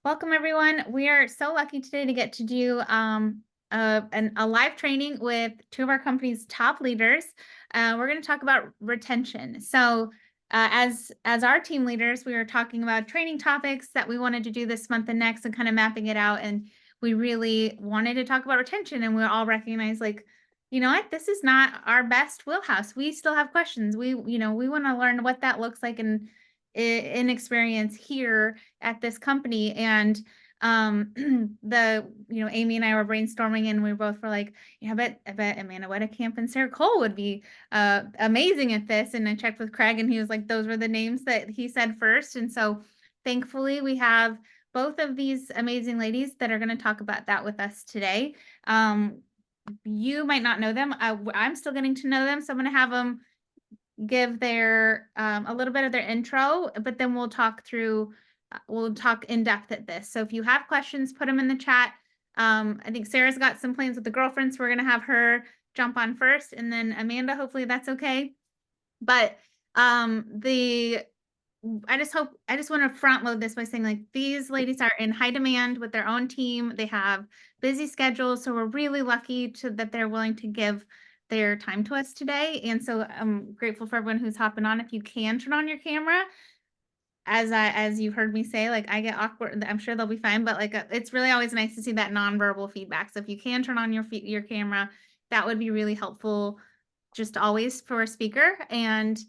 Welcome, everyone. We are so lucky today to get to do a live training with two of our company's top leaders. We're going to talk about retention. As our team leaders, we were talking about training topics that we wanted to do this month and next, and kind of mapping it out. And we really wanted to talk about retention, and we all recognize, like, you know what, this is not our best wheelhouse. We still have questions. We want to learn what that looks like in experience here at this company. And Amy and I were brainstorming, and we both were like, yeah, I bet Amanda Wedekamp and Sarah Cole would be amazing at this. And I checked with Craig, and he was like, those were the names that he said first. And so thankfully we have both of these amazing ladies that are going to talk about that with us today. You might not know them. I'm still getting to know them, so I'm going to have them give their a little bit of their intro, but then we'll talk in depth at this. So if you have questions, put them in the chat. I think Sarah's got some plans with the girlfriends. So we're gonna have her jump on first, and then Amanda, hopefully that's okay. But the I just want to front load this by saying, like, these ladies are in high demand with their own team. They have busy schedules, so we're really lucky that they're willing to give their time to us today. And so I'm grateful for everyone who's hopping on. If you can turn on your camera, as you've heard me say, like, I get awkward. I'm sure they'll be fine, but like, it's really always nice to see that nonverbal feedback. So if you can turn on your camera, that would be really helpful, just always, for a speaker. And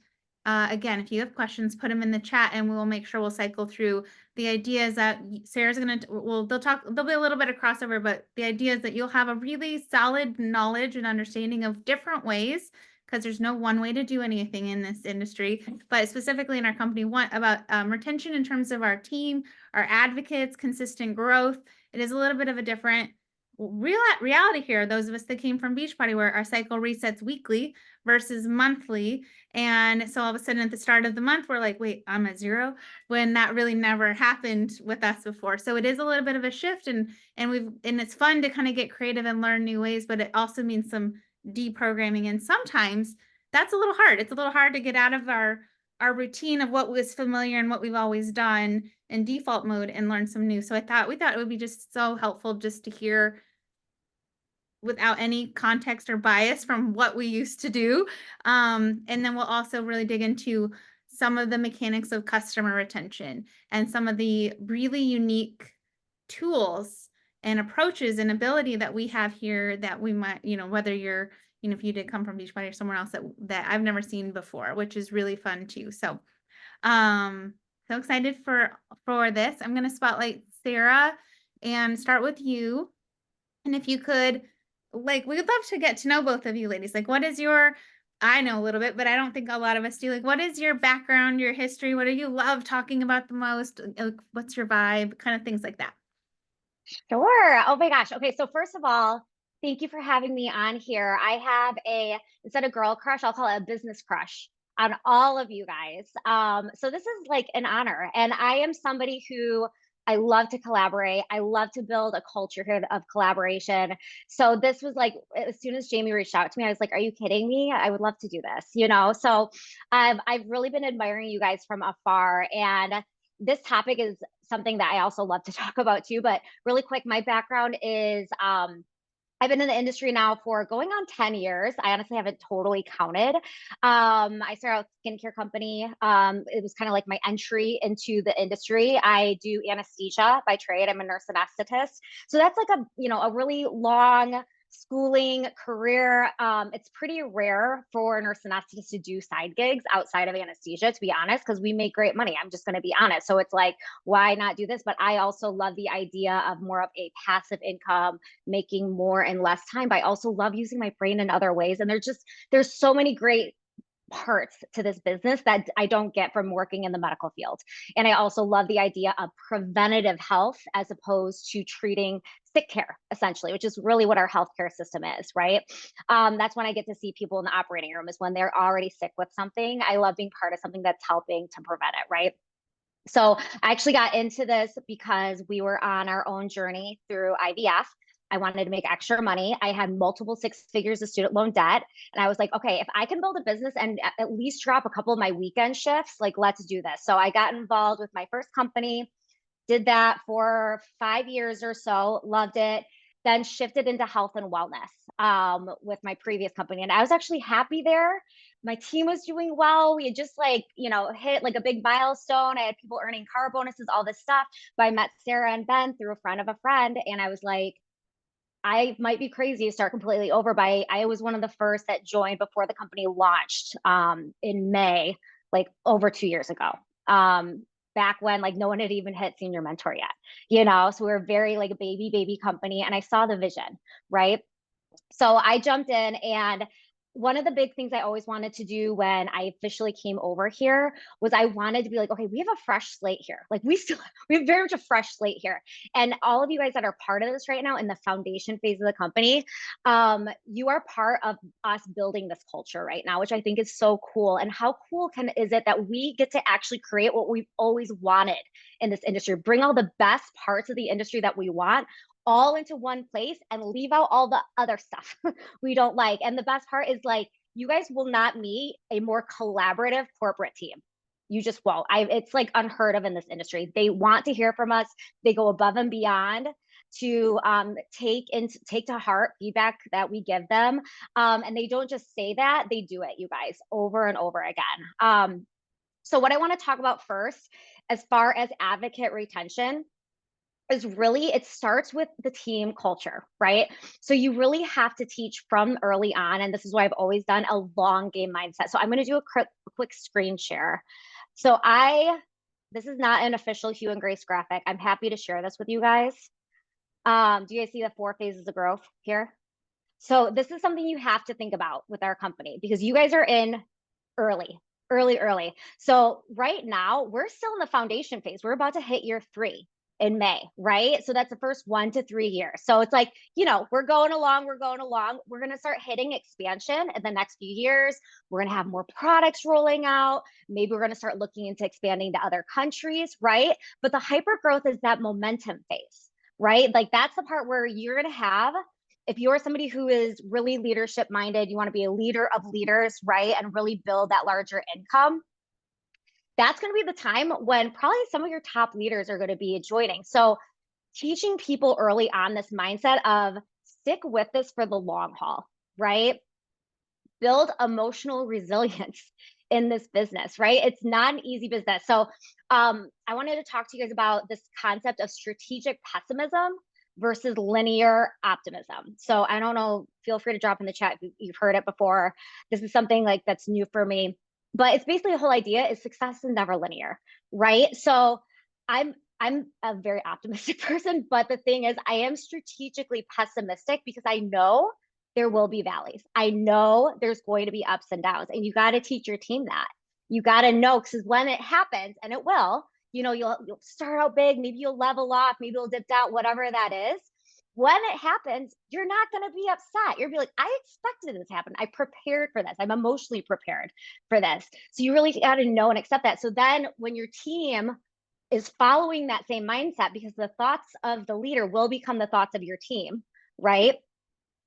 again, if you have questions, put them in the chat, and we will make sure we'll cycle through. The idea is that Sarah's going to, well, there'll be a little bit of crossover, but the idea is that you'll have a really solid knowledge and understanding of different ways, because there's no one way to do anything in this industry, but specifically in our company, about retention in terms of our team, our advocates, consistent growth. It is a little bit of a different reality here. Those of us that came from Beachbody, where our cycle resets weekly versus monthly. And so all of a sudden at the start of the month, we're like, wait, I'm at zero, when that really never happened with us before. So it is a little bit of a shift, and it's fun to kind of get creative and learn new ways, but it also means some deprogramming. And sometimes that's a little hard. It's a little hard to get out of our routine of what was familiar and what we've always done in default mode and learn some new. So we thought it would be just so helpful just to hear without any context or bias from what we used to do. And then we'll also really dig into some of the mechanics of customer retention and some of the really unique tools and approaches and ability that we have here that we might, whether you're, if you did come from Beachbody or somewhere else, that I've never seen before, which is really fun too. So, so excited for this. I'm going to spotlight Sarah and start with you. And if you could, like, we would love to get to know both of you ladies. Like, I know a little bit, but I don't think a lot of us do. Like, what is your background, your history? What do you love talking about the most? What's your vibe? Kind of things like that. Sure. Oh my gosh. Okay. So first of all, thank you for having me on here. I have instead of girl crush, I'll call it a business crush on all of you guys. So this is like an honor. And I am somebody who I love to collaborate. I love to build a culture here of collaboration. So this was like, as soon as Jamie reached out to me, I was like, are you kidding me? I would love to do this. So I've really been admiring you guys from afar. And this topic is something that I also love to talk about too. But really quick, my background is I've been in the industry now for going on 10 years. I honestly haven't totally counted. I started out with a skincare company. It was kind of like my entry into the industry. I do anesthesia by trade. I'm a nurse anesthetist. So that's like a really long schooling career. It's pretty rare for a nurse anesthetist to do side gigs outside of anesthesia, to be honest, because we make great money. I'm just going to be honest. So it's like, why not do this? But I also love the idea of more of a passive income, making more in less time. But I also love using my brain in other ways. And there's so many great parts to this business that I don't get from working in the medical field. And I also love the idea of preventative health as opposed to treating sick care, essentially, which is really what our healthcare system is, right? That's when I get to see people in the operating room, is when they're already sick with something. I love being part of something that's helping to prevent it, right? So I actually got into this because we were on our own journey through IVF. I wanted to make extra money. I had multiple six figures of student loan debt. And I was like, okay, if I can build a business and at least drop a couple of my weekend shifts, like, let's do this. So I got involved with my first company, Did that for 5 years or so, loved it, then shifted into health and wellness with my previous company. And I was actually happy there. My team was doing well. We had just like, hit like a big milestone. I had people earning car bonuses, all this stuff. But I met Sarah and Ben through a friend of a friend. And I was like, I might be crazy to start completely over, but I was one of the first that joined before the company launched in May, like over 2 years ago. Back when like no one had even hit senior mentor yet, so we were very like a baby company, and I saw the vision, right? So I jumped in, and one of the big things I always wanted to do when I officially came over here was I wanted to be like, okay, we have a fresh slate here. Like we have very much a fresh slate here. And all of you guys that are part of this right now in the foundation phase of the company, you are part of us building this culture right now, which I think is so cool. And how cool is it that we get to actually create what we've always wanted in this industry, bring all the best parts of the industry that we want all into one place and leave out all the other stuff we don't like. And the best part is like, you guys will not meet a more collaborative corporate team. You just won't. It's like unheard of in this industry. They want to hear from us. They go above and beyond to take to heart feedback that we give them. And they don't just say that, they do it, you guys, over and over again. So what I want to talk about first, as far as advocate retention, is really, it starts with the team culture, right? So you really have to teach from early on. And this is why I've always done a long game mindset. So I'm going to do a quick screen share. So this is not an official Hue and Grace graphic. I'm happy to share this with you guys. Do you guys see the 4 phases of growth here? So this is something you have to think about with our company, because you guys are in early. So right now we're still in the foundation phase. We're about to hit year 3 in May, right? So that's the first 1 to 3 years. So it's like, we're going along. We're going to start hitting expansion in the next few years. We're going to have more products rolling out. Maybe we're going to start looking into expanding to other countries, right? But the hyper growth is that momentum phase, right? Like that's the part where you're going to have, if you're somebody who is really leadership minded, you want to be a leader of leaders, right? And really build that larger income. That's going to be the time when probably some of your top leaders are going to be joining. So teaching people early on this mindset of stick with this for the long haul, right? Build emotional resilience in this business, right? It's not an easy business. So I wanted to talk to you guys about this concept of strategic pessimism versus linear optimism. So I don't know, feel free to drop in the chat if you've heard it before. This is something like that's new for me. But it's basically the whole idea is success is never linear, right? So I'm a very optimistic person, but the thing is I am strategically pessimistic because I know there will be valleys. I know there's going to be ups and downs, and you got to teach your team that. You got to know, because when it happens, and it will, you'll start out big, maybe you'll level off, maybe you'll dip down, whatever that is. When it happens, you're not going to be upset. You'll be like, I expected this to happen. I prepared for this. I'm emotionally prepared for this. So you really got to know and accept that. So then when your team is following that same mindset, because the thoughts of the leader will become the thoughts of your team, right?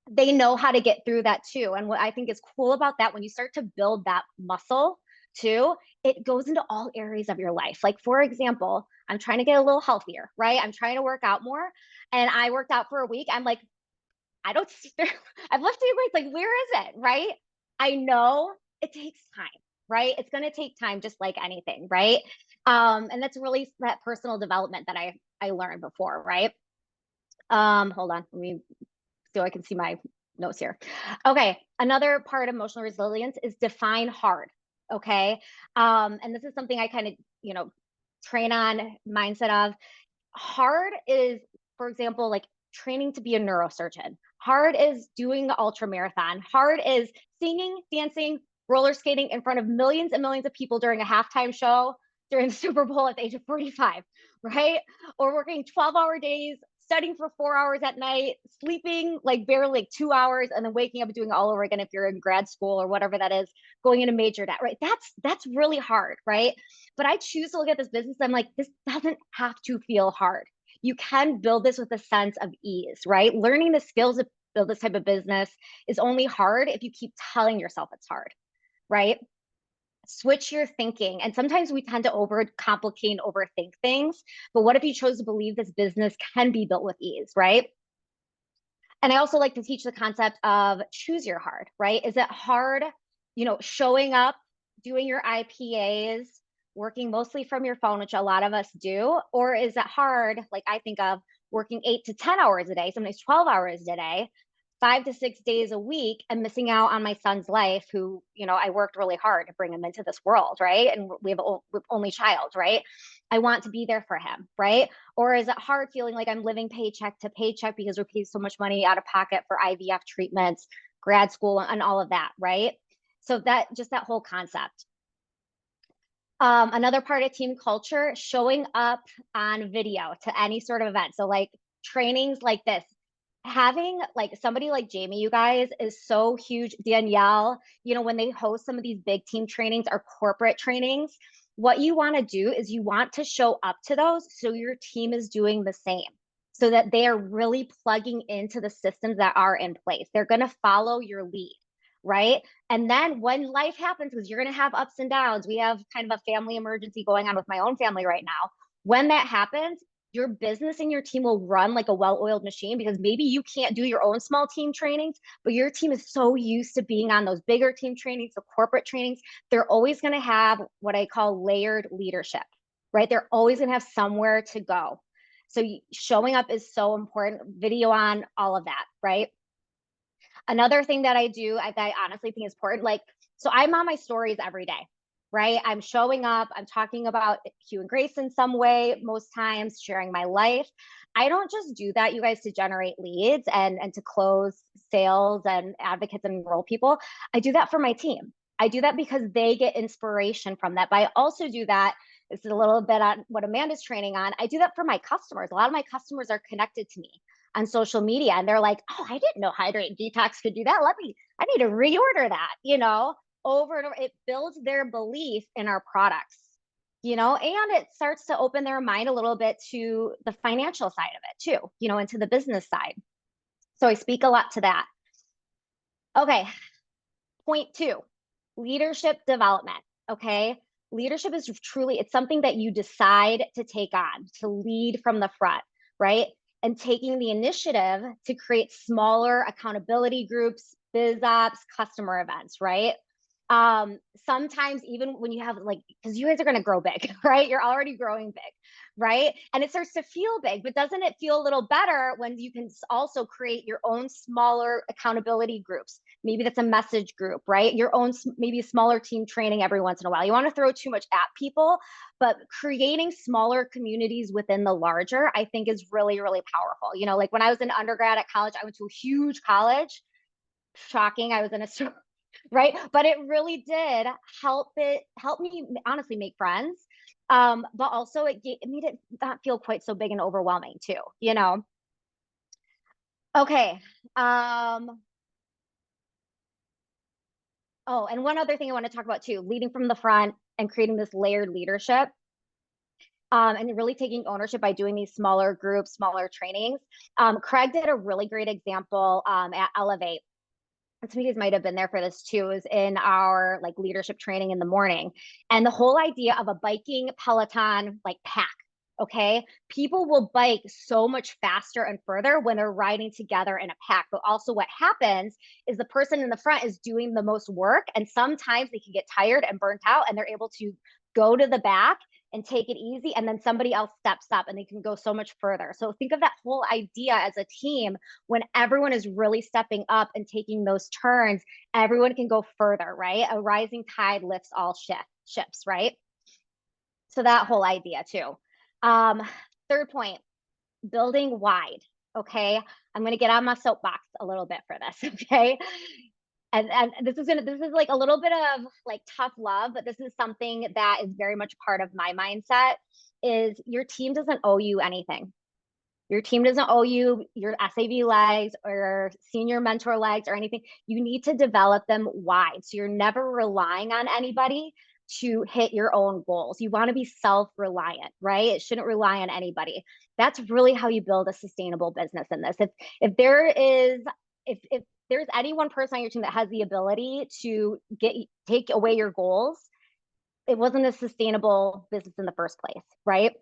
They know how to get through that too. And what I think is cool about that, when you start to build that muscle too, it goes into all areas of your life. Like, for example, I'm trying to get a little healthier, right? I'm trying to work out more. And I worked out for a week. I'm like, I don't see there. I've lifted weights. Like, where is it? Right? I know it takes time, right? It's going to take time, just like anything, right? And that's really that personal development that I learned before, right? Hold on, let me so I can see my notes here. Okay, another part of emotional resilience is define hard. Okay, and this is something I kind of train on mindset of. Hard is, for example, like training to be a neurosurgeon. Hard is doing the ultra marathon. Hard is singing, dancing, roller skating in front of millions and millions of people during a halftime show during the Super Bowl at the age of 45, right? Or working 12-hour days, studying for 4 hours at night, sleeping like barely like 2 hours, and then waking up and doing it all over again if you're in grad school or whatever that is, going into major debt, right? That's really hard, right? But I choose to look at this business. I'm like, this doesn't have to feel hard. You can build this with a sense of ease, right? Learning the skills to build this type of business is only hard if you keep telling yourself it's hard, right? Switch your thinking. And sometimes we tend to overcomplicate and overthink things. But what if you chose to believe this business can be built with ease, right? And I also like to teach the concept of choose your hard, right? Is it hard, showing up, doing your IPAs, working mostly from your phone, which a lot of us do? Or is it hard, like I think of working 8 to 10 hours a day, sometimes 12 hours a day, 5 to 6 days a week, and missing out on my son's life, who, I worked really hard to bring him into this world, right? And we have an only child, right? I want to be there for him, right? Or is it hard feeling like I'm living paycheck to paycheck because we're paying so much money out of pocket for IVF treatments, grad school, and all of that, right? So that whole concept. Another part of team culture, showing up on video to any sort of event. So like trainings like this, having like somebody like Jamie, you guys, is so huge. Danielle, when they host some of these big team trainings or corporate trainings, what you want to do is you want to show up to those so your team is doing the same, so that they are really plugging into the systems that are in place. They're going to follow your lead, right? And then when life happens, because you're going to have ups and downs, we have kind of a family emergency going on with my own family right now. When that happens, your business and your team will run like a well-oiled machine, because maybe you can't do your own small team trainings, but your team is so used to being on those bigger team trainings, the corporate trainings. They're always going to have what I call layered leadership, right? They're always going to have somewhere to go. So showing up is so important. Video on, all of that, right? Another thing that I do that I honestly think is important, like, so I'm on my stories every day, right? I'm showing up, I'm talking about Hugh and Grace in some way, most times sharing my life. I don't just do that, you guys, to generate leads and to close sales and advocates and enroll people. I do that for my team. I do that because they get inspiration from that. But I also do that, this is a little bit on what Amanda's training on. I do that for my customers. A lot of my customers are connected to me on social media, and they're like, oh, I didn't know Hydrate Detox could do that. I need to reorder that, over and over. It builds their belief in our products, and it starts to open their mind a little bit to the financial side of it too, into the business side. So I speak a lot to that. Okay. Point 2, leadership development. Okay. Leadership is truly, it's something that you decide to take on, to lead from the front, right? And taking the initiative to create smaller accountability groups, biz ops, customer events, right? Sometimes even when you have because you guys are going to grow big, right? You're already growing big, right? And it starts to feel big, but doesn't it feel a little better when you can also create your own smaller accountability groups? Maybe that's a message group, right? Your own, maybe a smaller team training every once in a while. You want to throw too much at people, but creating smaller communities within the larger, I think, is really, really powerful. Like when I was an undergrad at college, I went to a huge college. Shocking. I was in a right? But it really did help me honestly make friends. But also it made it not feel quite so big and overwhelming too. Okay. Oh, and one other thing I want to talk about too, leading from the front and creating this layered leadership. And really taking ownership by doing these smaller groups, smaller trainings. Craig did a really great example at Elevate. And some of you guys might have been there for this too, is in our leadership training in the morning. And the whole idea of a biking Peloton pack. Okay. People will bike so much faster and further when they're riding together in a pack. But also what happens is the person in the front is doing the most work. And sometimes they can get tired and burnt out, and they're able to go to the back and take it easy. And then somebody else steps up and they can go so much further. So think of that whole idea as a team. When everyone is really stepping up and taking those turns, everyone can go further, right? A rising tide lifts all ships, right? So that whole idea too. Third point, building wide. Okay. I'm going to get on my soapbox a little bit for this. Okay. And this is a little bit of tough love, but this is something that is very much part of my mindset. Is your team doesn't owe you anything. Your team doesn't owe you your SAV legs or senior mentor legs or anything. You need to develop them wide. So you're never relying on anybody to hit your own goals. You want to be self-reliant, right? It shouldn't rely on anybody. That's really how you build a sustainable business in this. If there's any one person on your team that has the ability to take away your goals, it wasn't a sustainable business in the first place, right?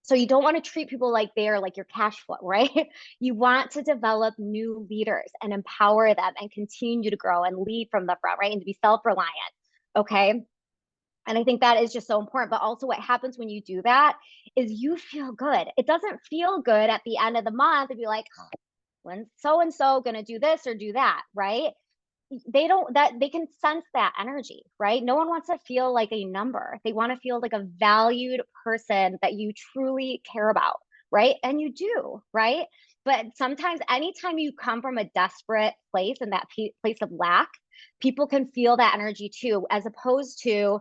So you don't want to treat people like they're like your cash flow, right? You want to develop new leaders and empower them and continue to grow and lead from the front, right? And to be self-reliant. Okay. And I think that is just so important. But also, what happens when you do that is you feel good. It doesn't feel good at the end of the month to be like, when so and so going to do this or do that, right? They don't, that they can sense that energy, right? No one wants to feel like a number. They want to feel like a valued person that you truly care about, right? And you do, right? But sometimes, anytime you come from a desperate place and that place of lack, people can feel that energy too, as opposed to,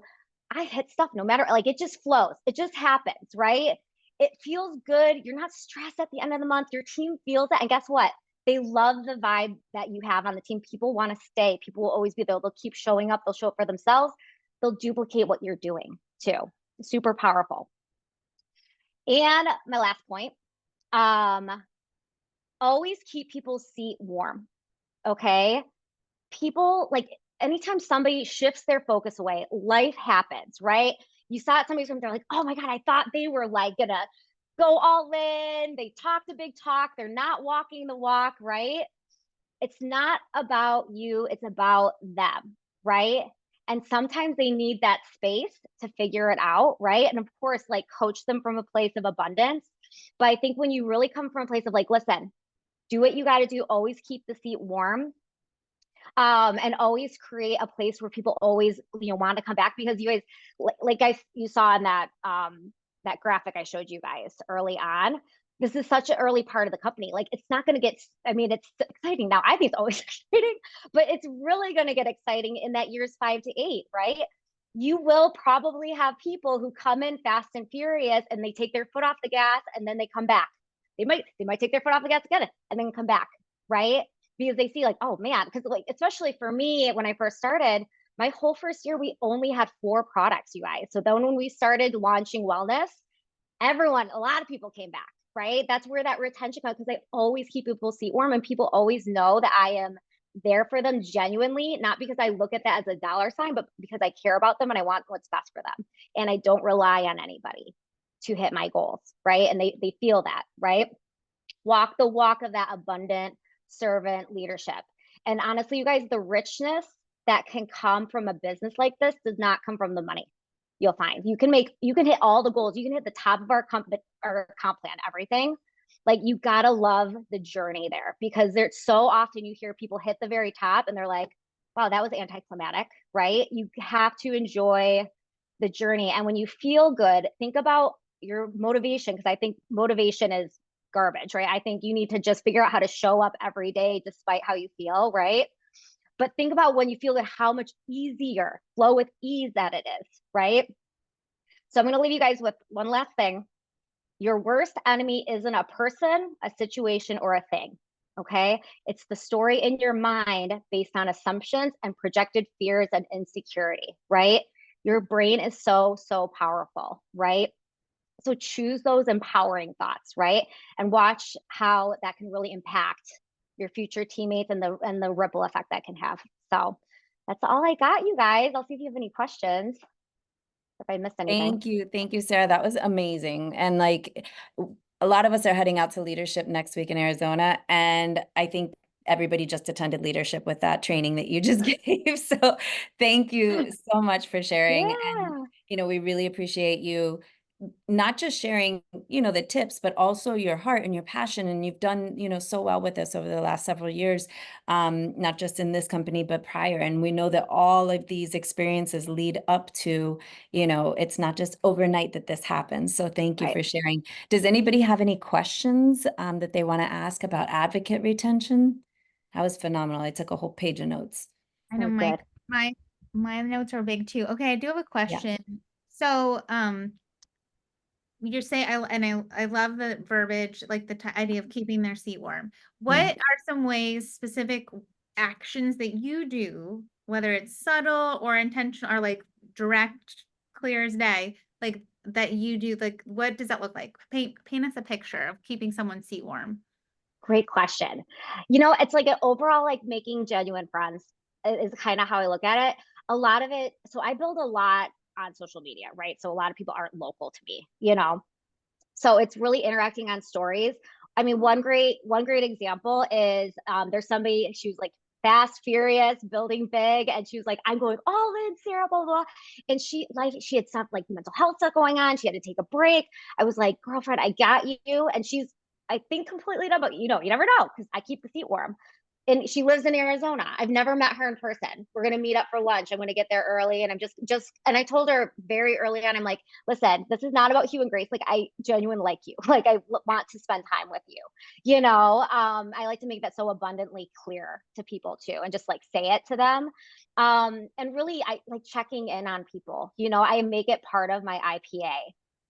I hit stuff no matter, like it just flows, it just happens, right? It feels good. You're not stressed at the end of the month. Your team feels it. And guess what? They love the vibe that you have on the team. People want to stay. People will always be there. They'll keep showing up. They'll show up for themselves. They'll duplicate what you're doing too. Super powerful. And my last point, always keep people's seat warm. Okay. People, like, anytime somebody shifts their focus away, life happens, right? You saw it, somebody's they're like, oh my God, I thought they were like gonna go all in. They talked a big talk. They're not walking the walk, right? It's not about you, it's about them, right? And sometimes they need that space to figure it out, right? And of course, like, coach them from a place of abundance. But I think when you really come from a place of like, listen, do what you got to do, always keep the seat warm, and always create a place where people always, want to come back, because you guys, like guys, you saw in that that graphic I showed you guys early on, this is such an early part of the company. Like, it's not going to get, I mean, it's exciting now. I think it's always exciting, but it's really going to get exciting in that years 5 to 8, right? You will probably have people who come in fast and furious and they take their foot off the gas and then they come back. They might take their foot off the gas again and then come back, right? Because they see like, oh man, because like, especially for me, when I first started, my whole first year, we only had 4 products, you guys. So then when we started launching wellness, a lot of people came back, right? That's where that retention comes, because I always keep people's seat warm and people always know that I am there for them genuinely, not because I look at that as a dollar sign, but because I care about them and I want what's best for them. And I don't rely on anybody to hit my goals, right? And they feel that, right? Walk the walk of that abundant servant leadership. And honestly, you guys, the richness that can come from a business like this does not come from the money. You'll find you can hit all the goals. You can hit the top of our comp plan, everything. Like, you gotta love the journey there, because there's so often you hear people hit the very top and they're like, wow, that was anticlimactic, right? You have to enjoy the journey. And when you feel good, think about your motivation, because I think motivation is garbage, right? I think you need to just figure out how to show up every day despite how you feel, right? But think about when you feel good, how much easier, flow with ease that it is, right? So I'm going to leave you guys with one last thing. Your worst enemy isn't a person, a situation, or a thing. Okay. It's the story in your mind based on assumptions and projected fears and insecurity, right? Your brain is so, so powerful, right? So choose those empowering thoughts, right? And watch how that can really impact your future teammates and the ripple effect that can have. So that's all I got, you guys. I'll see if you have any questions, if I missed anything. Thank you, Sarah. That was amazing. And like, a lot of us are heading out to leadership next week in Arizona, and I think everybody just attended leadership with that training that you just gave. So thank you so much for sharing. And, Yeah. we really appreciate you not just sharing, the tips, but also your heart and your passion. And you've done, so well with this over the last several years, not just in this company, but prior. And we know that all of these experiences lead up to, it's not just overnight that this happens. So thank you Right. for sharing. Does anybody have any questions that they want to ask about advocate retention? That was phenomenal. I took a whole page of notes. I That know was my good. my my notes are big too. Okay, I do have a Yeah. question. So, you say I love the verbiage, like the idea of keeping their seat warm. What Yeah. are some ways, specific actions that you do, whether it's subtle or intentional or like direct, clear as day, like that you do, like what does that look like? Paint us a picture of keeping someone's seat warm. Great question. It's like an overall, like, making genuine friends is kind of how I look at it. A lot of it, so I build a lot on social media, right? So a lot of people aren't local to me, you know? So it's really interacting on stories. I mean, one great example is there's somebody, she was like fast, furious, building big, and she was like, I'm going all in, Sarah, blah, blah. And she had stuff like mental health stuff going on. She had to take a break. I was like, girlfriend, I got you. And she's, I think, completely done, but you know, you never know because I keep the seat warm. And she lives in Arizona. I've never met her in person. We're gonna meet up for lunch. I'm gonna get there early, and I'm just and I told her very early on, I'm like, listen, this is not about Hugh and Grace. Like, I genuinely like you. Like, I want to spend time with you. You know, I like to make that so abundantly clear to people too, and just like say it to them. And really, I like checking in on people. You know, I make it part of my IPA.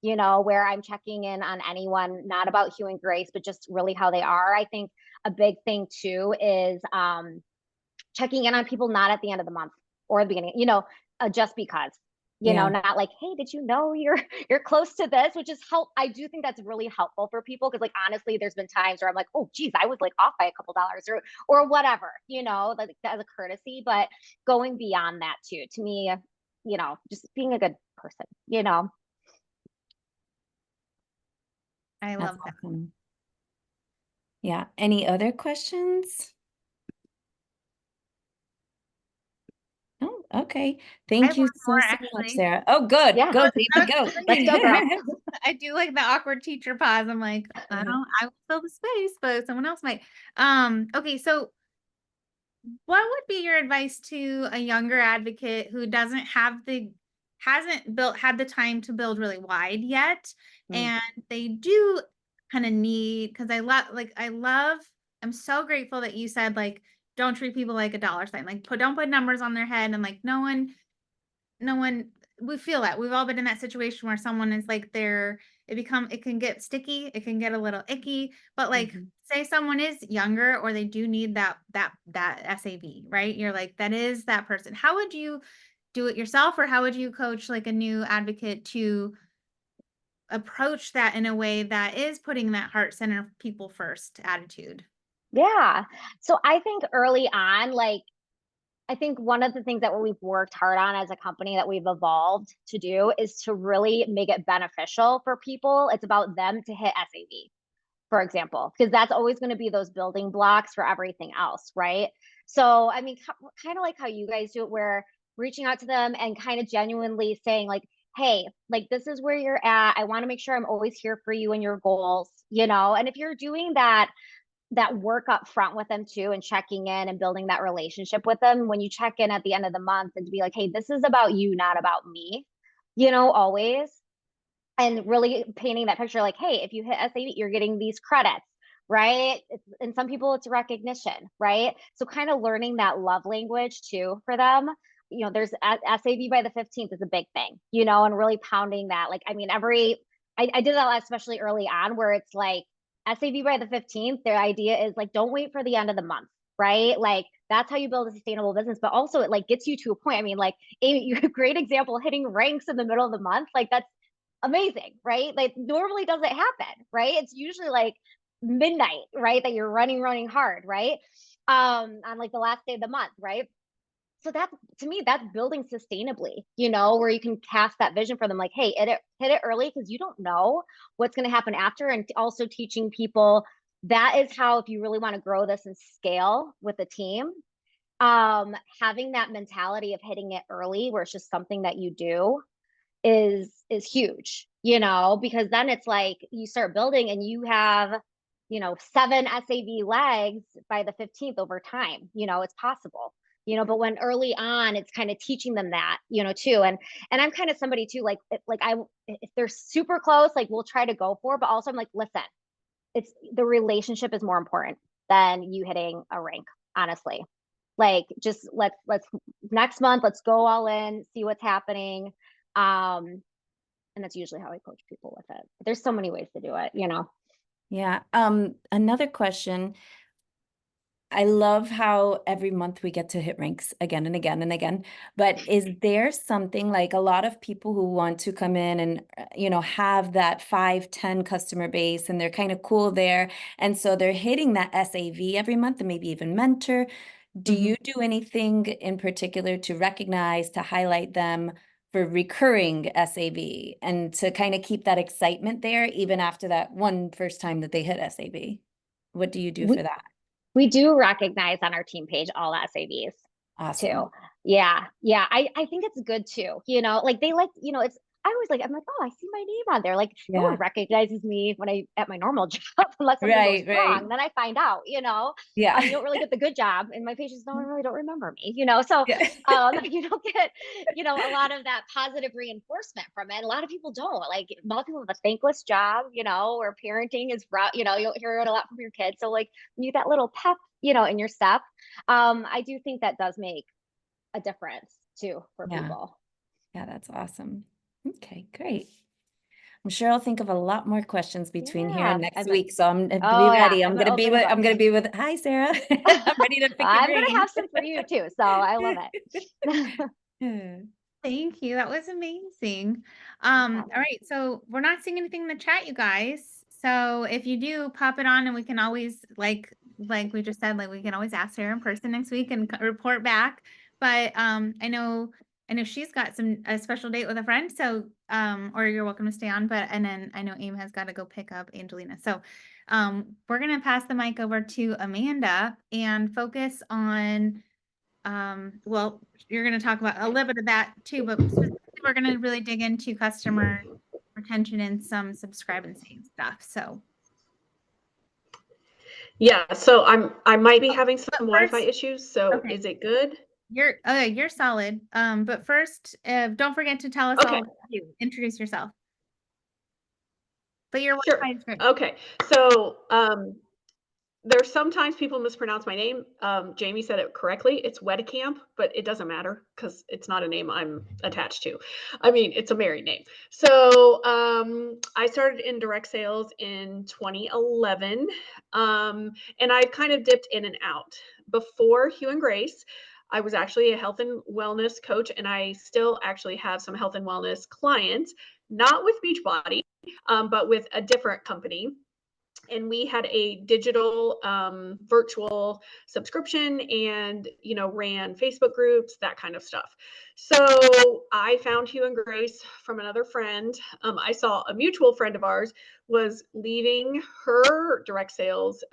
You know, where I'm checking in on anyone, not about Hugh and Grace, but just really how they are. I think a big thing too is checking in on people not at the end of the month or the beginning, you know, just because, you know, Yeah. not like, hey, did you know you're close to this, which is help. I do think that's really helpful for people because, like, honestly, there's been times where I'm like, oh geez, I was like off by a couple dollars or whatever, you know, like as a courtesy. But going beyond that too, to me, you know, just being a good person, you know. I That's love that. awesome. Yeah. Any other questions? Oh, okay. I Thank have you one more so much, actually. Sarah. Oh, good. Yeah. Go, I baby, was go. Let's go, girl. I do like the awkward teacher pause. I'm like, I don't, I will fill the space, but someone else might. Okay, so what would be your advice to a younger advocate who doesn't have hasn't built had the time to build really wide yet, Mm. and they do kind of need, because I'm so grateful that you said, like, don't treat people like a dollar sign, like don't put numbers on their head, and like no one we feel that we've all been in that situation where someone is like it can get sticky, it can get a little icky, but like, Mhm. say someone is younger or they do need that SAV, right? You're like, that is that person. How would you do it yourself, or how would you coach like a new advocate to approach that in a way that is putting that heart center people first attitude? Yeah. So I think early on, like, I think one of the things that we've worked hard on as a company that we've evolved to do is to really make it beneficial for people. It's about them to hit SAV, for example, because that's always going to be those building blocks for everything else, right? So, I mean, kind of like how you guys do it, where reaching out to them and kind of genuinely saying, like, hey, like, this is where you're at. I want to make sure I'm always here for you and your goals, you know? And if you're doing that work up front with them too and checking in and building that relationship with them when you check in at the end of the month and to be like, hey, this is about you, not about me, you know, always. And really painting that picture like, hey, if you hit SAV, you're getting these credits, right? And some people it's recognition, right? So kind of learning that love language too for them. You know, there's SAV by the 15th is a big thing, you know, and really pounding that. Like, I mean, I did that especially early on where it's like SAV by the 15th, their idea is like, don't wait for the end of the month, right? Like, that's how you build a sustainable business, but also it like gets you to a point. I mean, like, Amy, you're a great example hitting ranks in the middle of the month. Like, that's amazing, right? Like, normally doesn't happen, right? It's usually like midnight, right? That you're running hard, right? On like the last day of the month, right? So that, to me, that's building sustainably, you know, where you can cast that vision for them, like, hey, hit it early because you don't know what's going to happen after. And also teaching people that is how, if you really want to grow this and scale with a team, having that mentality of hitting it early, where it's just something that you do, is huge, you know, because then it's like you start building and you have, you know, 7 SAV legs by the 15th over time, you know, it's possible, you know. But when early on, it's kind of teaching them that, you know, too. And I'm kind of somebody too, like, if they're super close, like, we'll try to go for it, but also I'm like, listen, it's the relationship is more important than you hitting a rank, honestly. Like, just let's next month, let's go all in, see what's happening. And that's usually how I coach people with it. But there's so many ways to do it, you know. Yeah. Another question. I love how every month we get to hit ranks again and again and again. But is there something, like, a lot of people who want to come in and, have that 5, 10 customer base, and they're kind of cool there. And so they're hitting that SAV every month and maybe even mentor. Do Mhm. you do anything in particular to recognize, to highlight them for recurring SAV and to kind of keep that excitement there even after that first time that they hit SAV? What do you do for that? We do recognize on our team page all SAVs Awesome. too. Yeah. Yeah. I think it's good too. Like they like, it's, I always like, I'm like, oh, I see my name on there. Like no Yeah. one recognizes me when I at my normal job unless something Right, goes right. wrong. Then I find out, Yeah. you don't really get the good job. And my patients don't really don't remember me, So Yeah. you don't get, a lot of that positive reinforcement from it. A lot of people don't. Like a lot of people have a thankless job, or parenting is rough, you'll hear it a lot from your kids. So like you get that little pep, in your step. I do think that does make a difference too for Yeah. people. Yeah, that's awesome. Okay, great. I'm sure I'll think of a lot more questions between here and Yeah, next week. So I'm be oh yeah, ready. I'm I'm an gonna be open with book. hi Sarah. I'm ready to pick your I'm gonna brain. have some for you too, so I love it. Yeah. Thank you. That was amazing. Yeah. All right. So we're not seeing anything in the chat, you guys. So if you do, pop it on and we can always like we just said, like we can always ask her in person next week and report back. But I know she's got a special date with a friend. So or you're welcome to stay on, but and then I know Aim has got to go pick up Angelina. So we're gonna pass the mic over to Amanda and focus on well, you're going to talk about a little bit of that too, but specifically we're going to really dig into customer retention and some subscribe and save stuff. So yeah, so I might be having some but Wi-Fi first, issues. So okay, is it good? you're solid. But first, don't forget to tell us Okay. all about you. Introduce yourself. But your Sure. Wi-Fi is great. Okay. So there's sometimes people mispronounce my name. Jamie said it correctly. It's Wedicamp, but it doesn't matter because it's not a name I'm attached to. I mean, it's a married name. So I started in direct sales in 2011, and I kind of dipped in and out. Before Hugh and Grace, I was actually a health and wellness coach, and I still actually have some health and wellness clients, not with Beachbody, but with a different company. And we had a digital virtual subscription and ran Facebook groups, that kind of stuff. So I found Hugh and Grace from another friend. I saw a mutual friend of ours was leaving her direct sales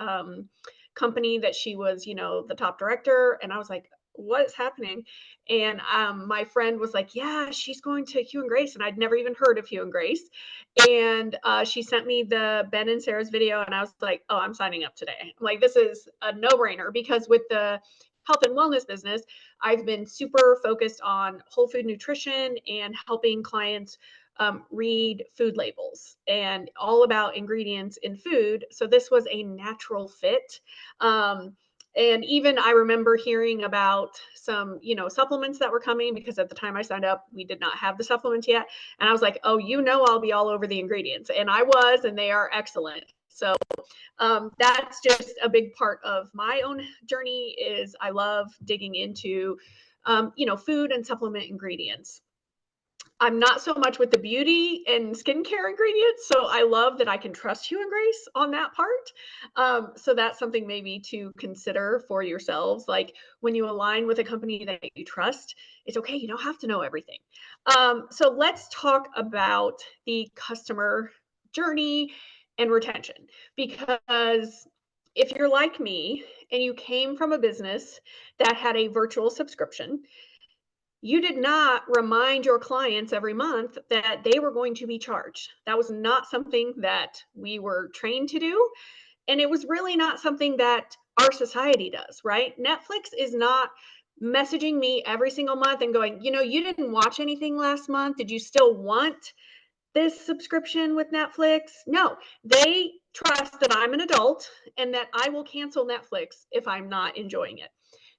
company that she was the top director, and I was like, what is happening? And my friend was like, yeah, she's going to Hugh and Grace, and I'd never even heard of Hugh and Grace. And she sent me the Ben and Sarah's video, and I was like, oh, I'm signing up today. I'm like, this is a no-brainer, because with the health and wellness business, I've been super focused on whole food nutrition and helping clients read food labels and all about ingredients in food. So this was a natural fit. And even I remember hearing about some, supplements that were coming, because at the time I signed up, we did not have the supplements yet. And I was like, oh, I'll be all over the ingredients. And I was, and they are excellent. So that's just a big part of my own journey. Is I love digging into, food and supplement ingredients. I'm not so much with the beauty and skincare ingredients, so I love that I can trust Hugh and Grace on that part. So that's something maybe to consider for yourselves. Like when you align with a company that you trust, it's okay. You don't have to know everything. So let's talk about the customer journey and retention, because if you're like me and you came from a business that had a virtual subscription, you did not remind your clients every month that they were going to be charged. That was not something that we were trained to do. And it was really not something that our society does, right? Netflix is not messaging me every single month and going, you didn't watch anything last month. Did you still want this subscription with Netflix? No, they trust that I'm an adult and that I will cancel Netflix if I'm not enjoying it.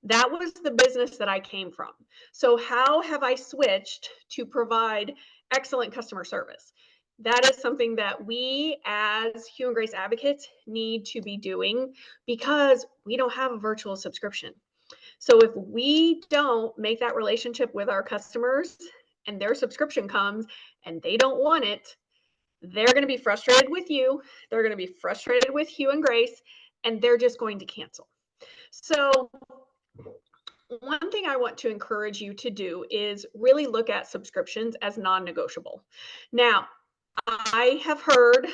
That was the business that I came from. So how have I switched to provide excellent customer service? That is something that we as Hugh and Grace advocates need to be doing, because we don't have a virtual subscription. So if we don't make that relationship with our customers and their subscription comes and they don't want it, they're going to be frustrated with you. They're going to be frustrated with Hugh and Grace, and they're just going to cancel. So one thing I want to encourage you to do is really look at subscriptions as non-negotiable. Now, I have heard,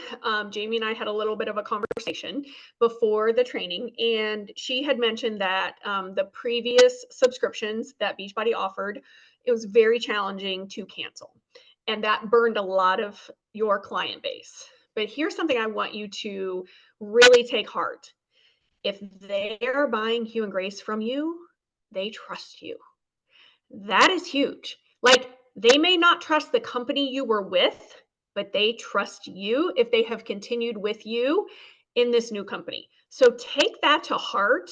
Jamie and I had a little bit of a conversation before the training, and she had mentioned that the previous subscriptions that Beachbody offered, it was very challenging to cancel. And that burned a lot of your client base. But here's something I want you to really take heart. If they are buying Hugh and Grace from you, they trust you. That is huge. Like, they may not trust the company you were with, but they trust you if they have continued with you in this new company. So take that to heart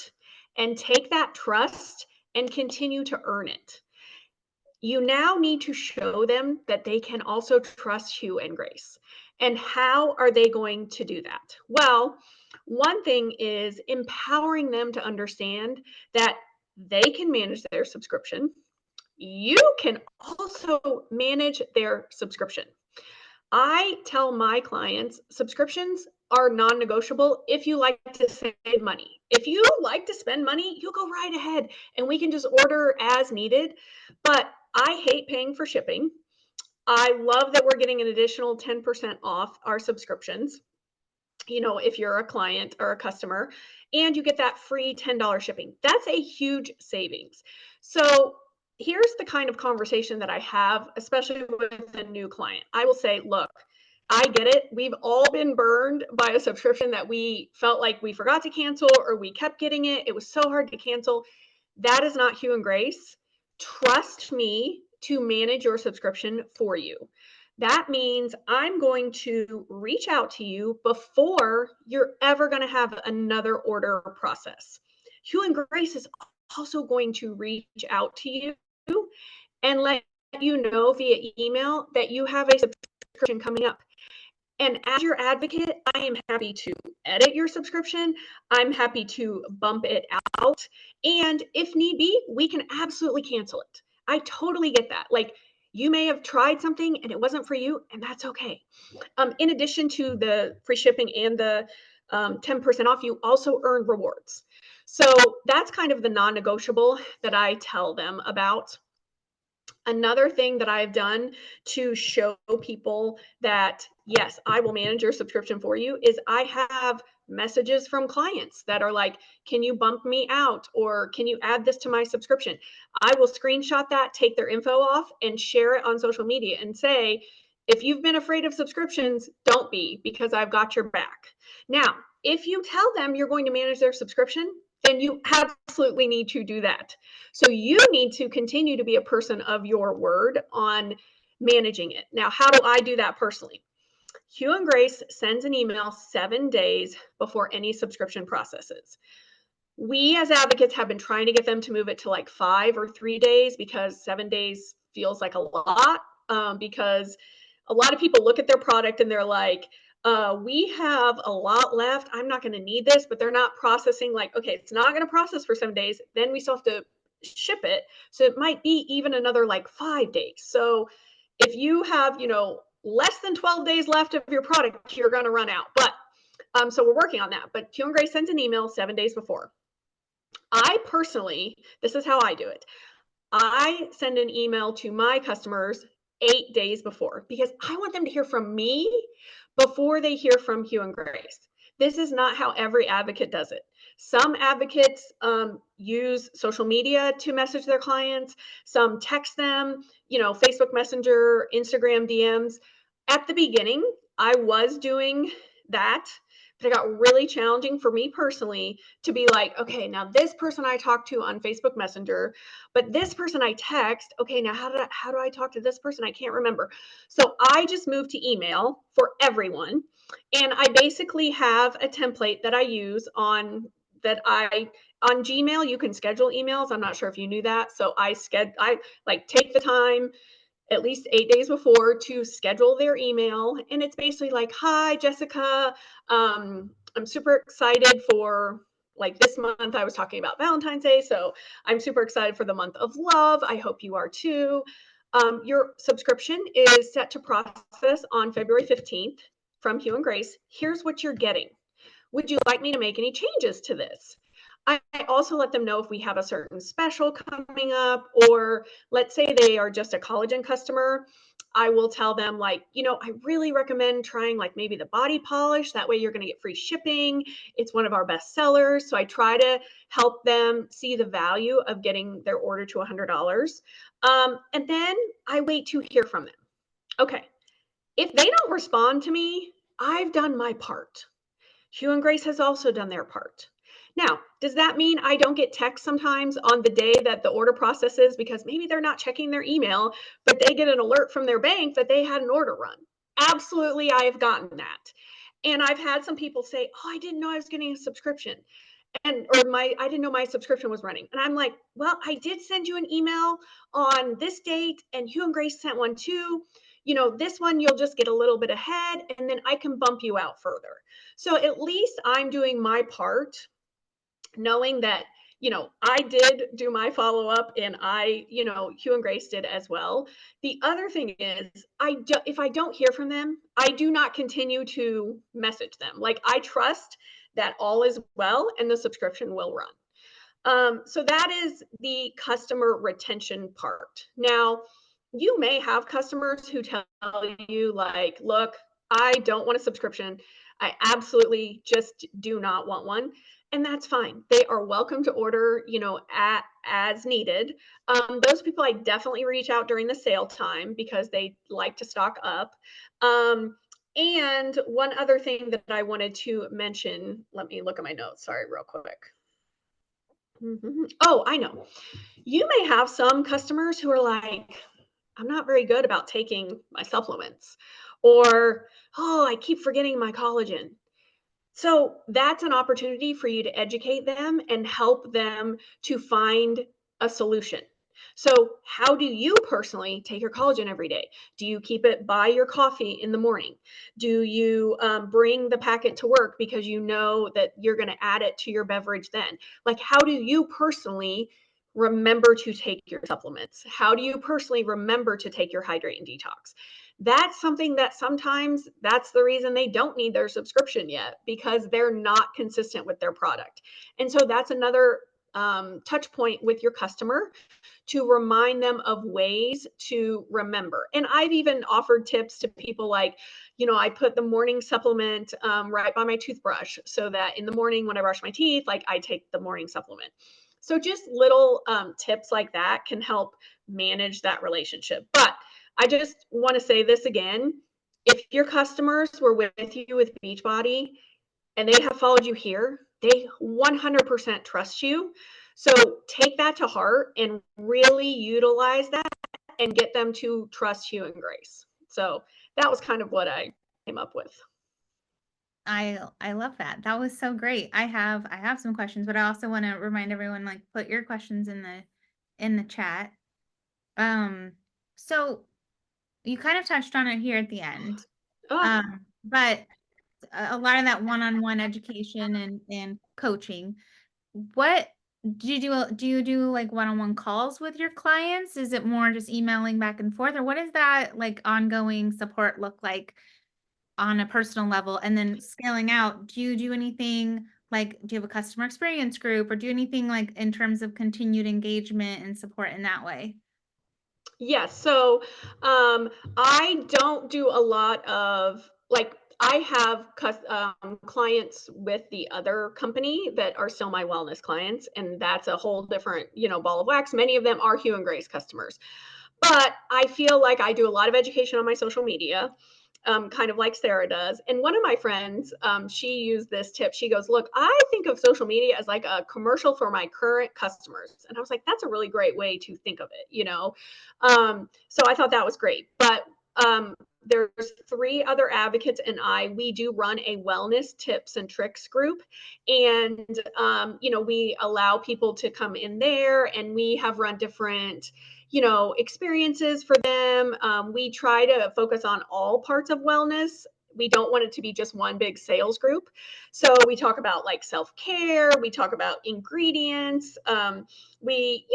and take that trust and continue to earn it. You now need to show them that they can also trust Hugh and Grace. And how are they going to do that? Well, one thing is empowering them to understand that they can manage their subscription. You can also manage their subscription. I tell my clients subscriptions are non-negotiable if you like to save money. If you like to spend money, you go right ahead and we can just order as needed. But I hate paying for shipping. I love that we're getting an additional 10% off our subscriptions, if you're a client or a customer, and you get that free $10 shipping. That's a huge savings. So here's the kind of conversation that I have, especially with a new client. I will say, look, I get it. We've all been burned by a subscription that we felt like we forgot to cancel or we kept getting it. It was so hard to cancel. That is not Hugh and Grace. Trust me to manage your subscription for you. That means I'm going to reach out to you before you're ever going to have another order process. Hugh and Grace is also going to reach out to you and let you know via email that you have a subscription coming up. And as your advocate, I am happy to edit your subscription. I'm happy to bump it out. And if need be, we can absolutely cancel it. I totally get that. Like, you may have tried something and it wasn't for you, and that's okay. In addition to the free shipping and the 10% off, you also earn rewards. So that's kind of the non-negotiable that I tell them about. Another thing that I've done to show people that, yes, I will manage your subscription for you is I have messages from clients that are like, can you bump me out? Or can you add this to my subscription? I will screenshot that, take their info off, and share it on social media and say, if you've been afraid of subscriptions, don't be, because I've got your back. Now, if you tell them you're going to manage their subscription, then you absolutely need to do that. So you need to continue to be a person of your word on managing it. Now, how do I do that personally? Hugh and Grace sends an email 7 days before any subscription processes. We as advocates have been trying to get them to move it to like 5 or 3 days because 7 days feels like a lot, because a lot of people look at their product and they're like, we have a lot left. I'm not going to need this, but they're not processing. Like, okay, it's not going to process for 7 days. Then we still have to ship it. So it might be even another like 5 days. So if you have, less than 12 days left of your product, you're going to run out. But so we're working on that. But Hugh and Grace sends an email 7 days before. I personally, this is how I do it. I send an email to my customers 8 days before because I want them to hear from me before they hear from Hugh and Grace. This is not how every advocate does it. Some advocates use social media to message their clients. Some text them, Facebook Messenger, Instagram DMs. At the beginning, I was doing that, but it got really challenging for me personally to be like, okay, now this person I talked to on Facebook Messenger, but this person I text, okay, now how do I talk to this person? I can't remember. So I just moved to email for everyone. And I basically have a template that I use on Gmail. You can schedule emails. I'm not sure if you knew that. So I take the time at least 8 days before to schedule their email. And it's basically like, hi, Jessica. I'm super excited for like this month. I was talking about Valentine's Day. So I'm super excited for the month of love. I hope you are too. Your subscription is set to process on February 15th from Hugh and Grace. Here's what you're getting. Would you like me to make any changes to this? I also let them know if we have a certain special coming up, or let's say they are just a collagen customer. I will tell them, like, I really recommend trying like maybe the body polish. That way you're going to get free shipping. It's one of our best sellers. So I try to help them see the value of getting their order to $100. And then I wait to hear from them. Okay. If they don't respond to me, I've done my part. Hugh and Grace has also done their part. Now, does that mean I don't get texts sometimes on the day that the order processes because maybe they're not checking their email, but they get an alert from their bank that they had an order run? Absolutely, I have gotten that. And I've had some people say, "Oh, I didn't know I was getting a subscription." I didn't know my subscription was running. And I'm like, "Well, I did send you an email on this date, and Hugh and Grace sent one too. This one you'll just get a little bit ahead, and then I can bump you out further." So at least I'm doing my part, knowing that, I did do my follow up, and Hugh and Grace did as well. The other thing is, if I don't hear from them, I do not continue to message them. Like, I trust that all is well and the subscription will run. So that is the customer retention part. Now, you may have customers who tell you, like, "Look, I don't want a subscription. I absolutely just do not want one." And that's fine. They are welcome to order, as needed. Those people I definitely reach out during the sale time because they like to stock up. And one other thing that I wanted to mention, let me look at my notes. Sorry, real quick. Oh, I know. You may have some customers who are like, "I'm not very good about taking my supplements," or, "Oh, I keep forgetting my collagen." So that's an opportunity for you to educate them and help them to find a solution. So, how do you personally take your collagen every day? Do you keep it by your coffee in the morning? Do you bring the packet to work because you know that you're going to add it to your beverage then? Like, how do you personally remember to take your supplements? How do you personally remember to take your hydrate and detox? That's something that sometimes that's the reason they don't need their subscription yet, because they're not consistent with their product. And so that's another touch point with your customer to remind them of ways to remember. And I've even offered tips to people like, I put the morning supplement right by my toothbrush so that in the morning when I brush my teeth, like, I take the morning supplement. So just little tips like that can help manage that relationship. But I just want to say this again. If your customers were with you with Beachbody and they have followed you here, they 100% trust you. So take that to heart and really utilize that and get them to trust Hugh and Grace. So that was kind of what I came up with. I love that. That was so great. I have some questions, but I also want to remind everyone, like, put your questions in the chat. So you kind of touched on it here at the end. Oh, But a lot of that one-on-one education and coaching, what do you do? Do you do like one-on-one calls with your clients? Is it more just emailing back and forth, or what does that like ongoing support look like on a personal level? And then scaling out, do you do anything like, do you have a customer experience group, or do anything like in terms of continued engagement and support in that way? yes. So I don't do a lot of, like, I have clients with the other company that are still my wellness clients, and that's a whole different, ball of wax. Many of them are Hugh and Grace customers. But I feel like I do a lot of education on my social media, kind of like Sarah does. And one of my friends, she used this tip. She goes, "Look, I think of social media as like a commercial for my current customers." And I was like, "That's a really great way to think of it." So I thought that was great. But there's 3 other advocates and we do run a wellness tips and tricks group. And, we allow people to come in there, and we have run different experiences for them. We try to focus on all parts of wellness we don't want it to be just one big sales group. So we talk about like self-care, we talk about ingredients. We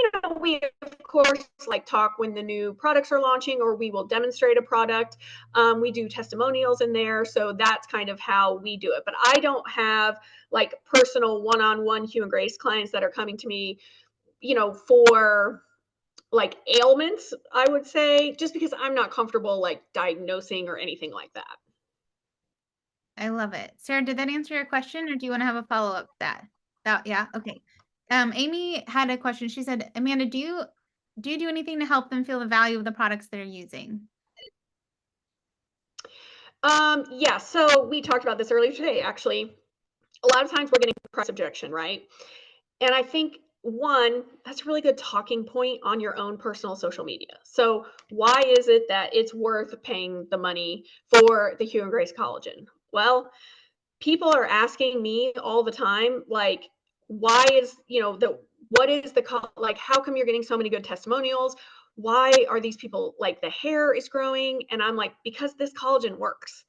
of course like talk when the new products are launching, or we will demonstrate a product. We do testimonials in there. So that's kind of how we do it. But I don't have like personal one-on-one Hue and Grace clients that are coming to me, for like ailments, I would say, just because I'm not comfortable like diagnosing or anything like that. I love it. Sarah, did that answer your question, or do you want to have a follow-up to that? Yeah, okay. Amy had a question. She said, Amanda, do you do anything to help them feel the value of the products they're using? Yeah, so we talked about this earlier today, actually. A lot of times we're getting price objection, right? And I think one, that's a really good talking point on your own personal social media. So why is it that it's worth paying the money for the Hue and Grace collagen? Well, people are asking me all the time, like, why is, what is like, how come you're getting so many good testimonials? Why are these people like the hair is growing? And I'm like, because this collagen works.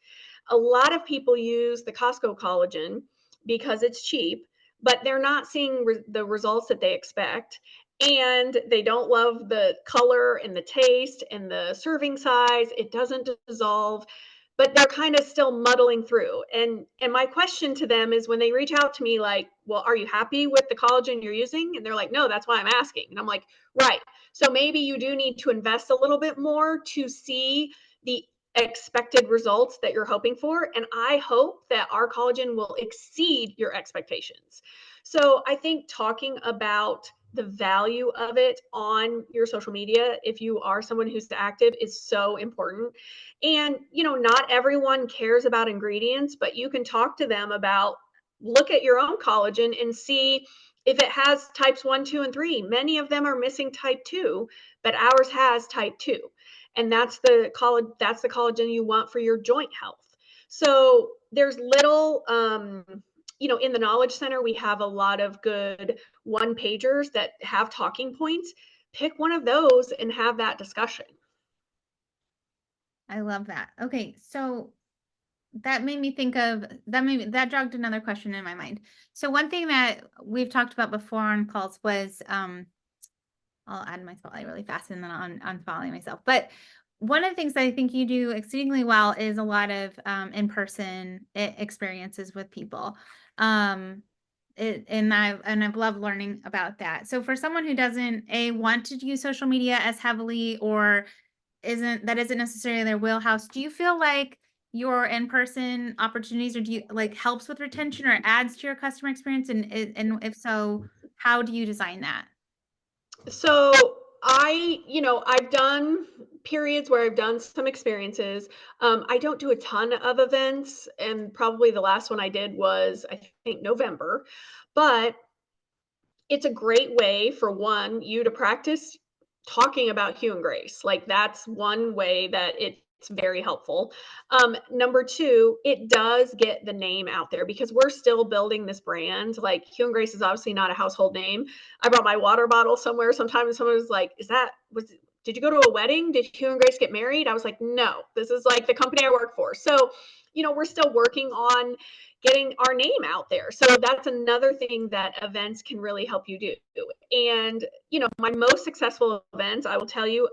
A lot of people use the Costco collagen because it's cheap, but they're not seeing the results that they expect. And they don't love the color and the taste and the serving size. It doesn't dissolve, but they're kind of still muddling through. And my question to them is when they reach out to me like, well, are you happy with the collagen you're using? And they're like, no, that's why I'm asking. And I'm like, right. So maybe you do need to invest a little bit more to see the expected results that you're hoping for. And I hope that our collagen will exceed your expectations. So I think talking about the value of it on your social media, if you are someone who's active, is so important. And, not everyone cares about ingredients, but you can talk to them about, look at your own collagen and see if it has types 1, 2, and 3. Many of them are missing type 2, but ours has type 2. And that's the collagen you want for your joint health. So there's little, in the Knowledge Center, we have a lot of good one pagers that have talking points. Pick one of those and have that discussion. I love that. Okay, so that jogged another question in my mind. So one thing that we've talked about before on calls was I'll add my spotlight really fast and then on following myself. But one of the things that I think you do exceedingly well is a lot of in-person experiences with people. And I've loved learning about that. So for someone who doesn't want to use social media as heavily, or isn't necessarily their wheelhouse, do you feel like your in-person opportunities, or do you like helps with retention or adds to your customer experience? And if so, how do you design that? So I've done periods where I've done some experiences. I don't do a ton of events, and probably the last one I did was, I think, November. But it's a great way for you to practice talking about Hue and Grace. Like that's one way that it's very helpful. Number two, it does get the name out there because we're still building this brand. Like Hue and Grace is obviously not a household name. I brought my water bottle somewhere sometime and someone was like, did you go to a wedding? Did Hue and Grace get married? I was like, no, this is like the company I work for. So, we're still working on getting our name out there. So that's another thing that events can really help you do. And, my most successful events, I will tell you,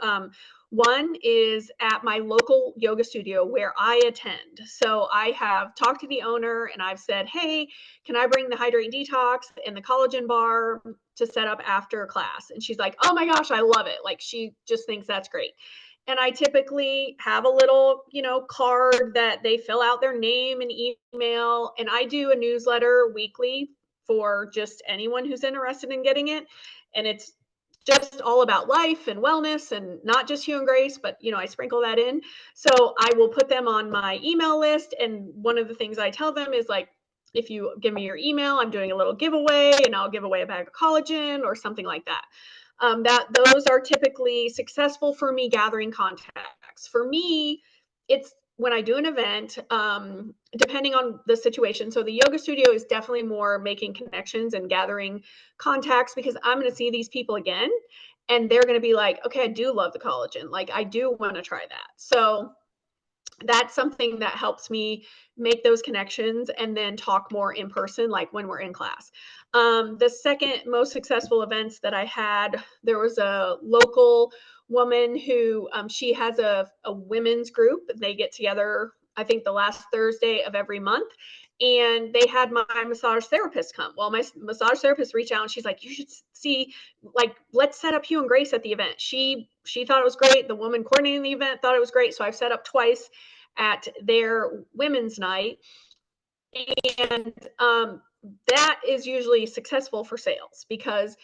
one is at my local yoga studio where I attend. So I have talked to the owner and I've said, hey, can I bring the Hydrate Detox and the collagen bar to set up after class? And she's like, oh my gosh, I love it. Like she just thinks that's great. And I typically have a little, card that they fill out their name and email. And I do a newsletter weekly for just anyone who's interested in getting it. And it's just all about life and wellness and not just Hue and Grace, but I sprinkle that in. So I will put them on my email list. And one of the things I tell them is like, if you give me your email, I'm doing a little giveaway and I'll give away a bag of collagen or something like that. Those are typically successful for me gathering contacts. For me, it's when I do an event, depending on the situation. So the yoga studio is definitely more making connections and gathering contacts because I'm going to see these people again and they're going to be like, okay, I do love the collagen. Like I do want to try that. So that's something that helps me make those connections and then talk more in person, like when we're in class. The second most successful events that I had, there was a local woman who she has a women's group. They get together, I think, the last Thursday of every month. And they had my massage therapist come. Well, my massage therapist reached out and she's like, you should see, like, let's set up Hugh and Grace at the event. She thought it was great. The woman coordinating the event thought it was great. So I've set up twice at their women's night. And that is usually successful for sales because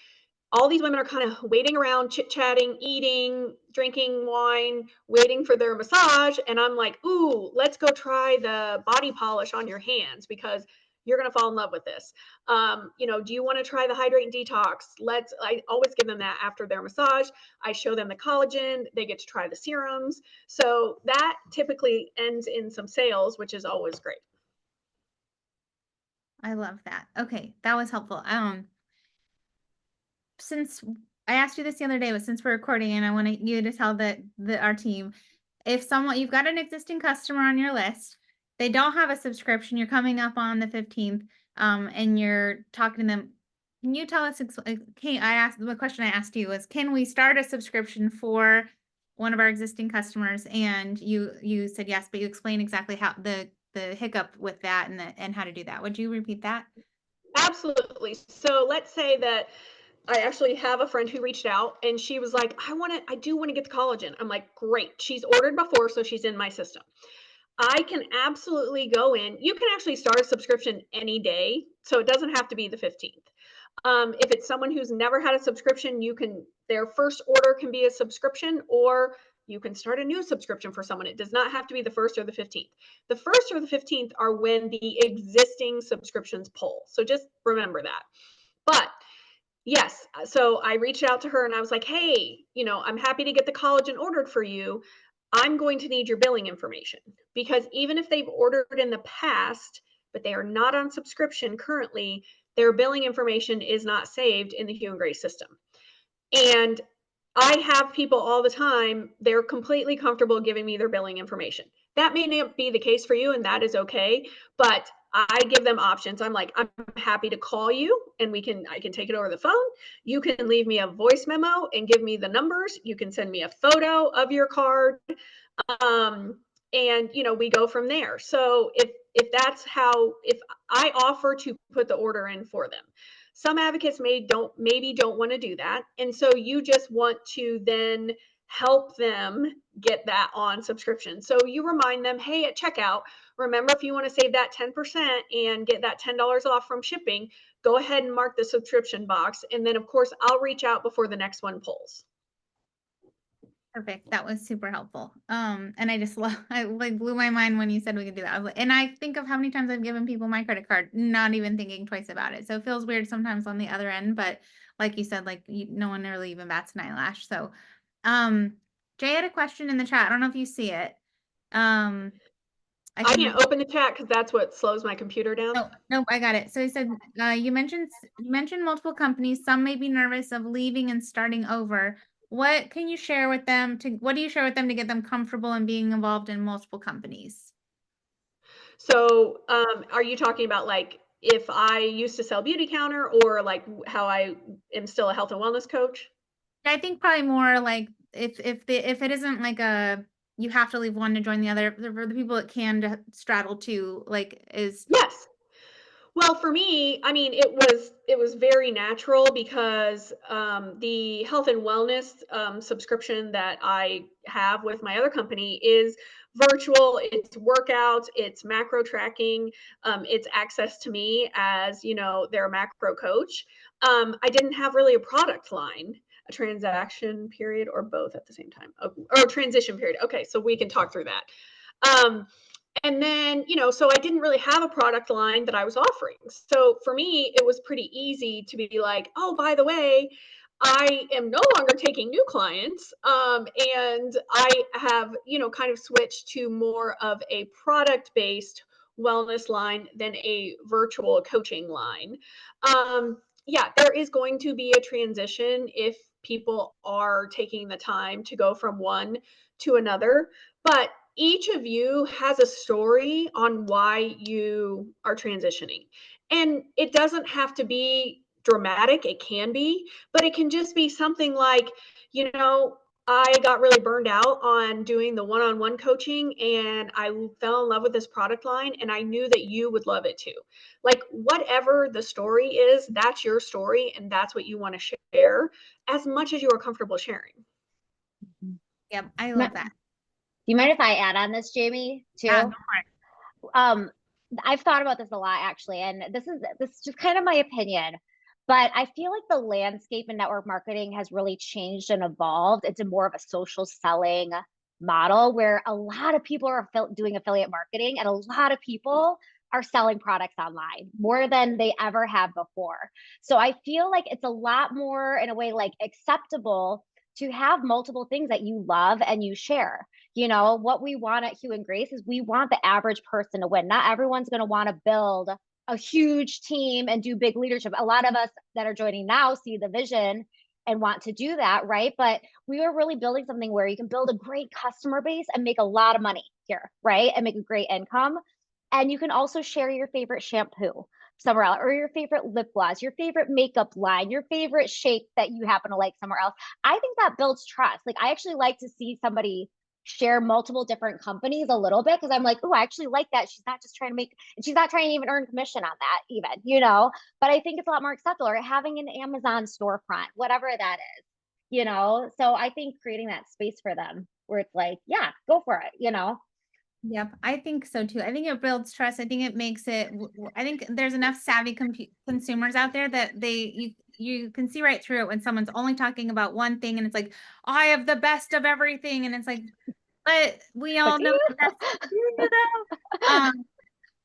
all these women are kind of waiting around, chit-chatting, eating, drinking wine, waiting for their massage. And I'm like, ooh, let's go try the body polish on your hands because you're going to fall in love with this. Do you want to try the hydrate and detox? I always give them that after their massage. I show them the collagen. They get to try the serums. So that typically ends in some sales, which is always great. I love that. Okay, that was helpful. Since I asked you this the other day, but since we're recording and I want you to tell our team, if someone you've got an existing customer on your list, they don't have a subscription, you're coming up on the 15th, and you're talking to them. Can you tell us, the question I asked you was, can we start a subscription for one of our existing customers? And you said yes, but you explained exactly how the hiccup with that and how to do that. Would you repeat that? Absolutely. So let's say that I actually have a friend who reached out and she was like, I do want to get the collagen. I'm like, great. She's ordered before, so she's in my system. I can absolutely go in. You can actually start a subscription any day, so it doesn't have to be the 15th. If it's someone who's never had a subscription, their first order can be a subscription, or you can start a new subscription for someone. It does not have to be the 1st or the 15th. The 1st or the 15th are when the existing subscriptions pull. So just remember that. But yes, so I reached out to her and I was like, hey, I'm happy to get the collagen ordered for you. I'm going to need your billing information because even if they've ordered in the past, but they are not on subscription currently, their billing information is not saved in the Hugh and Grace system. And I have people all the time, they're completely comfortable giving me their billing information. That may not be the case for you, and that is okay, but I give them options. I'm like, I'm happy to call you and I can take it over the phone. You can leave me a voice memo and give me the numbers. You can send me a photo of your card. And we go from there. So if I offer to put the order in for them, some advocates maybe don't want to do that. And so you just want to then help them get that on subscription. So you remind them, hey, at checkout, remember, if you want to save that 10% and get that $10 off from shipping, go ahead and mark the subscription box. And then of course I'll reach out before the next one pulls. Perfect. That was super helpful. And I just like blew my mind when you said we could do that. And I think of how many times I've given people my credit card, not even thinking twice about it. So it feels weird sometimes on the other end, but like you said, no one really even bats an eyelash. So, Jay had a question in the chat. I don't know if you see it. I can't open the chat because that's what slows my computer down. No, I got it. So he said, you mentioned multiple companies. Some may be nervous of leaving and starting over. What can you share with them what do you share with them to get them comfortable in being involved in multiple companies? So, are you talking about like if I used to sell Beautycounter or like how I am still a health and wellness coach? I think probably more like if it isn't like you have to leave one to join the other, for the people that can straddle two, Yes. Well, for me, I mean, it was very natural because the health and wellness subscription that I have with my other company is virtual. It's workouts, it's macro tracking, it's access to me as their macro coach. I didn't have really a product line, a transaction period, or both at the same time, or transition period. Okay, so we can talk through that. And then, so I didn't really have a product line that I was offering. So for me, it was pretty easy to be like, oh, by the way, I am no longer taking new clients. And I have, kind of switched to more of a product-based wellness line than a virtual coaching line. Yeah, there is going to be a transition if people are taking the time to go from one to another. But each of you has a story on why you are transitioning. And it doesn't have to be dramatic, it can be, but it can just be something like, you know, I got really burned out on doing the one-on-one coaching and I fell in love with this product line and I knew that you would love it too. Like whatever the story is, that's your story and that's what you want to share as much as you are comfortable sharing. Yep, I Ma- love that. Do you mind if I add on this, Jamie, too? Yeah, go for it. I've thought about this a lot actually, and this is just kind of my opinion, but I feel like the landscape in network marketing has really changed and evolved into more of a social selling model where a lot of people are doing affiliate marketing and a lot of people are selling products online more than they ever have before. So I feel like it's a lot more in a way like acceptable to have multiple things that you love and you share. You know, what we want at Hue and Grace is we want the average person to win. Not everyone's going to want to build a huge team and do big leadership. A lot of us that are joining now see the vision and want to do that, right? But we are really building something where you can build a great customer base and make a lot of money here, right? And make a great income. And you can also share your favorite shampoo somewhere else, or your favorite lip gloss, your favorite makeup line, your favorite shape that you happen to like somewhere else. I think that builds trust. Like I actually like to see somebody share multiple different companies a little bit because I'm like, oh, I actually like that. She's not just trying to make, and she's not trying to even earn commission on that, even, you know. But I think it's a lot more acceptable. Or having an Amazon storefront, whatever that is, you know. So I think creating that space for them where it's like, yeah, go for it, you know. Yep, I think so too. I think it builds trust. I think it makes it. I think there's enough savvy consumers out there that you can see right through it when someone's only talking about one thing and it's like, oh, I have the best of everything, and it's like, but we all But know that that's you know.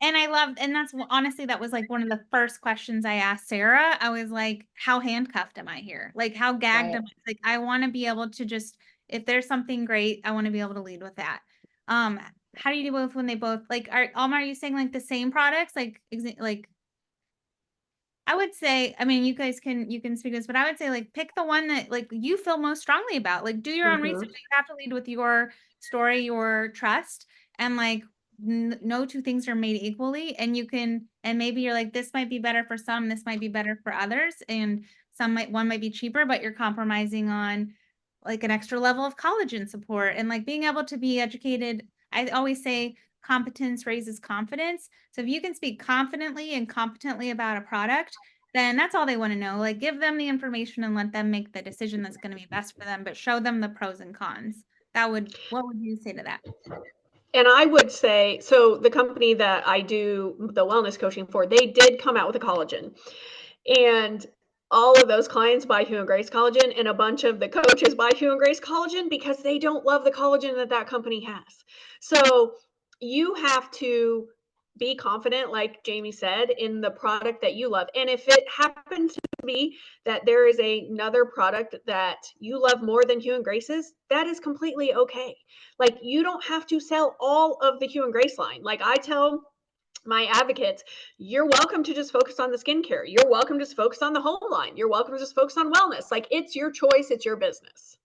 And I loved, and that's honestly, that was like one of the first questions I asked Sarah. I was like, how handcuffed am I here? Like, how gagged right. am I? Like, I want to be able to just, if there's something great, I want to be able to lead with that. Um, how do you do both when they both like are you saying like the same products? Like I would say, I mean, you can speak to this, but I would say like pick the one that like you feel most strongly about. Like do your own research. Mhm. You have to lead with your story, your trust, and like no two things are made equally. And you can, and maybe you're like, this might be better for some, this might be better for others, and one might be cheaper, but you're compromising on like an extra level of collagen support and like being able to be educated. I always say competence raises confidence. So if you can speak confidently and competently about a product, then that's all they want to know. Like give them the information and let them make the decision that's going to be best for them, but show them the pros and cons. What would you say to that? And I would say, so the company that I do the wellness coaching for, they did come out with a collagen. And all of those clients buy Hue and Grace collagen, and a bunch of the coaches buy Hue and Grace collagen because they don't love the collagen that that company has. So you have to be confident, like Jamie said, in the product that you love. And if it happens to be that there is another product that you love more than Hue and Grace's, that is completely okay. Like you don't have to sell all of the Hue and Grace line. Like I tell my advocates, you're welcome to just focus on the skincare. You're welcome to just focus on the home line. You're welcome to just focus on wellness. Like it's your choice, it's your business.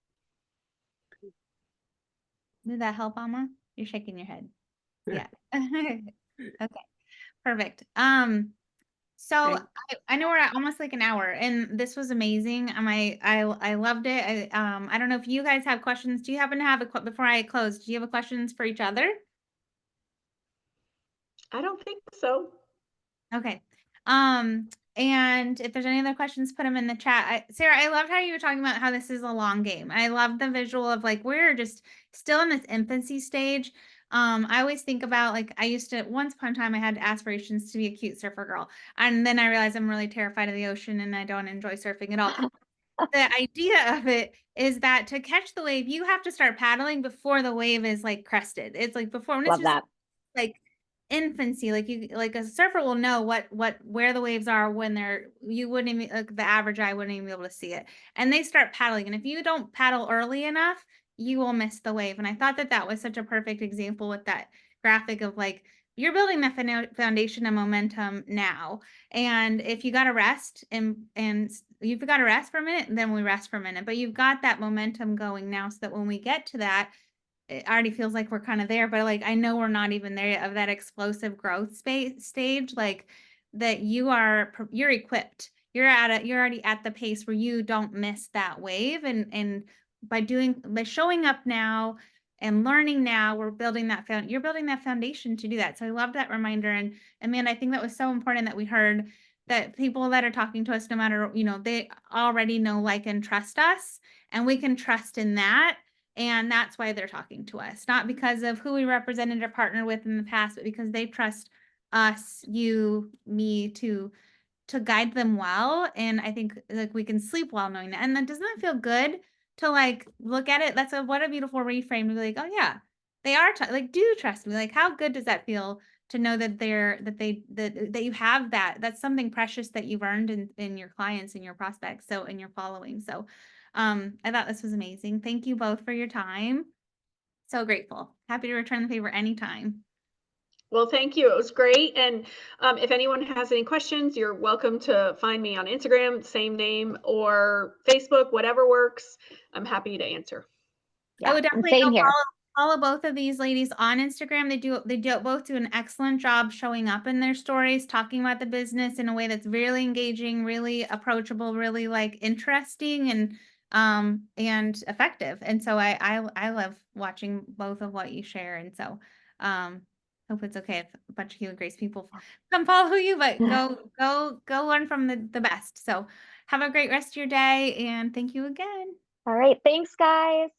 Did that help, Alma? You're shaking your head. Yeah. Okay. Perfect. So I know we're at almost like an hour, and this was amazing. I loved it. I don't know if you guys have questions. Do you happen to have before I close? Do you have questions for each other? I don't think so. Okay. And if there's any other questions, put them in the chat. Sarah, I loved how you were talking about how this is a long game. I love the visual of like we're just still in this infancy stage. I always think about like I used to once upon a time I had aspirations to be a cute surfer girl, and then I realized I'm really terrified of the ocean and I don't enjoy surfing at all. The idea of it is that to catch the wave, you have to start paddling before the wave is like crested. It's like before when it's Love just that. like infancy, like you like a surfer will know where the waves are when you wouldn't even like the average eye wouldn't even be able to see it, and they start paddling, and if you don't paddle early enough you will miss the wave. And I thought that that was such a perfect example with that graphic of like you're building the foundation and momentum now, and if you got to rest and you've got to rest for a minute, then we rest for a minute, but you've got that momentum going now so that when we get to that it already feels like we're kind of there, but like I know we're not even there yet of that explosive growth stage. Like that you're equipped. You're already at the pace where you don't miss that wave. And by showing up now and learning now, we're building you're building that foundation to do that. So I love that reminder. And man, I think that was so important that we heard that people that are talking to us, no matter, they already know, like, and trust us, and we can trust in that. And that's why they're talking to us, not because of who we represented or partnered with in the past, but because they trust us, you, me, to guide them well. And I think like we can sleep well knowing that. And then doesn't that feel good to like look at it? What a beautiful reframe to be like, oh yeah, they are like, do you trust me? Like, how good does that feel to know that that you have that's something precious that you've earned in your clients and your prospects, so in your following. So I thought this was amazing. Thank you both for your time. So grateful. Happy to return the favor anytime. Well, thank you. It was great. And if anyone has any questions, you're welcome to find me on Instagram, same name, or Facebook, whatever works. I'm happy to answer. I Yeah, would and definitely same go here. follow both of these ladies on Instagram. They both do an excellent job showing up in their stories, talking about the business in a way that's really engaging, really approachable, really like interesting and effective. And so I love watching both of what you share. And so hope it's okay if a bunch of Heal and Grace people come follow you, but go learn from the best. So have a great rest of your day, and thank you again. All right, thanks, guys.